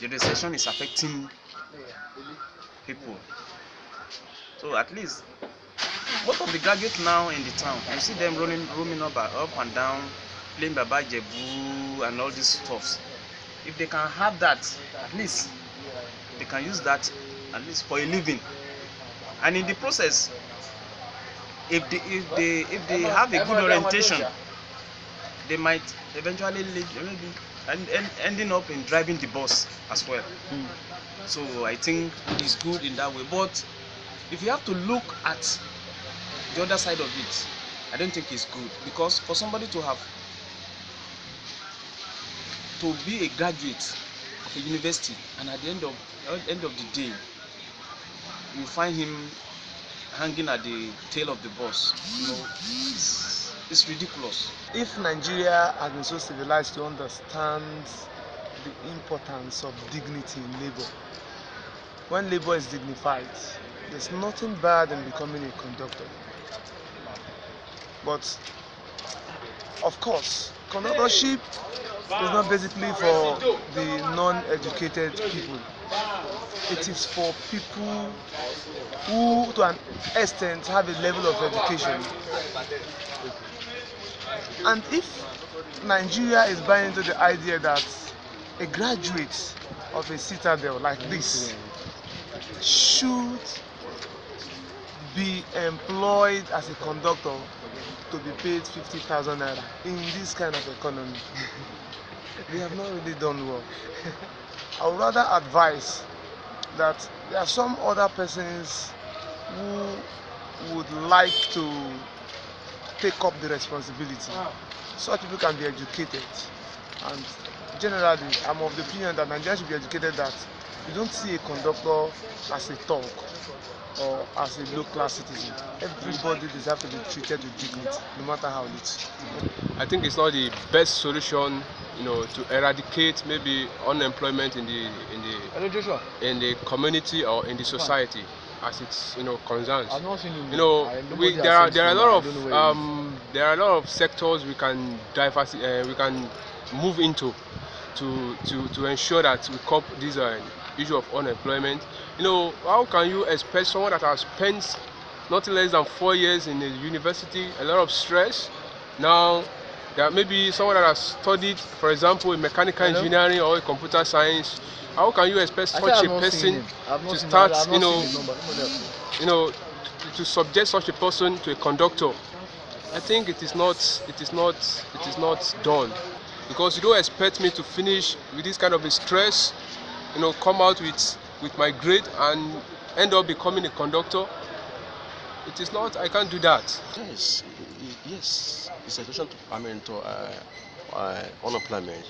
the recession is affecting people. So at least most of the graduates now in the town, you see them roaming up and down, playing Baba Jebu and all these stuffs. If they can have that, at least they can use that at least for a living. And in the process, if they have a good orientation, they might eventually lead, maybe ending up in driving the bus as well. So I think it's good in that way. But if you have to look at the other side of it, I don't think it's good, because for somebody to be a graduate of a university, and at the end of the day you find him hanging at the tail of the bus, it's ridiculous. If Nigeria has been so civilized to understand the importance of dignity in labor, when labor is dignified, there's nothing bad in becoming a conductor. But of course, conductorship is not basically for the non-educated people. It is for people who, to an extent, have a level of education. And if Nigeria is buying into the idea that a graduate of a citadel like this should be employed as a conductor to be paid 50,000 naira in this kind of economy, we have not really done well. I would rather advise that there are some other persons who would like to take up the responsibility. Such people can be educated, and generally I'm of the opinion that Nigerians should be educated that you don't see a conductor as a thug or as a low-class citizen. Everybody deserves to be treated with dignity, no matter how little. I think it's not the best solution, to eradicate maybe unemployment in the community or in the society, as it's concerns. There are a lot of sectors we can we can move into to ensure that we cope this issue of unemployment. How can you expect someone that has spent nothing less than 4 years in the university, a lot of stress? Now, there may be someone that has studied, for example, in mechanical engineering or computer science. How can you expect such a person to start, to subject such a person to a conductor? I think it is not done, because you don't expect me to finish with this kind of a stress, come out with my grade and end up becoming a conductor. It is not. I can't do that. Yes, it's a solution to unemployment.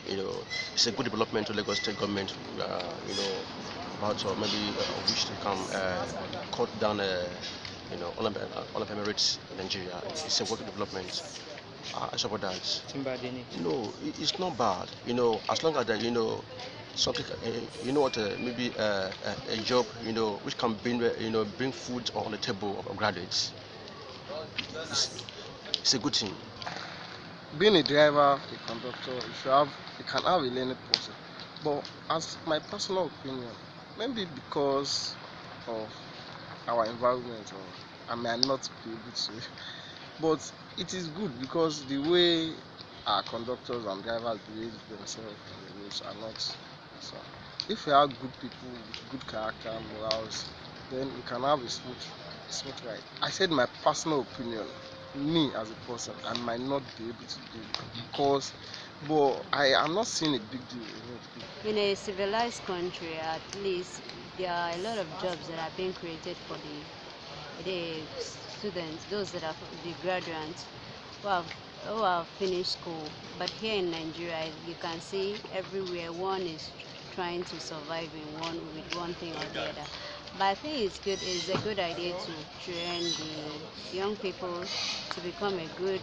It's a good development to Lagos State government. About maybe wish to come cut down unemployment rates in Nigeria. It's a working development. I support that. No, it's not bad. As long as that something, maybe a job, which can bring food on the table of graduates. It's a good thing. Being a driver, a conductor, you can have a learning process. But as my personal opinion, maybe because of our environment, or I may not be able to, but it is good because the way our conductors and drivers behave themselves on the roads are not. So if we have good people with good character, morals, then we can have a smooth ride. I said my personal opinion. Me as a person, I might not be able to do it but I am not seeing a big deal in it. In a civilized country, at least there are a lot of jobs that are being created for the students, those that are the graduates who have finished school. But here in Nigeria, you can see everywhere one is trying to survive with one thing or the other. But I think it's a good idea to train the young people to become a good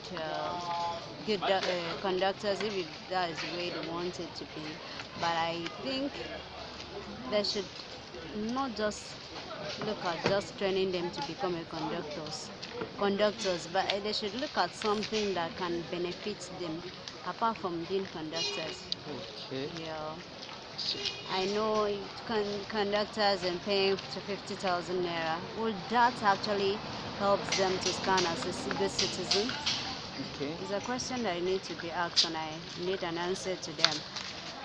conductors, if that is the way they want it to be. But I think they should not just look at just training them to become a conductors, but they should look at something that can benefit them apart from being conductors. Okay. Yeah. I know conductors and paying to 50,000 naira. Would that actually help them to scan as a good citizen? Okay. It's a question that need to be asked, and I need an answer to them.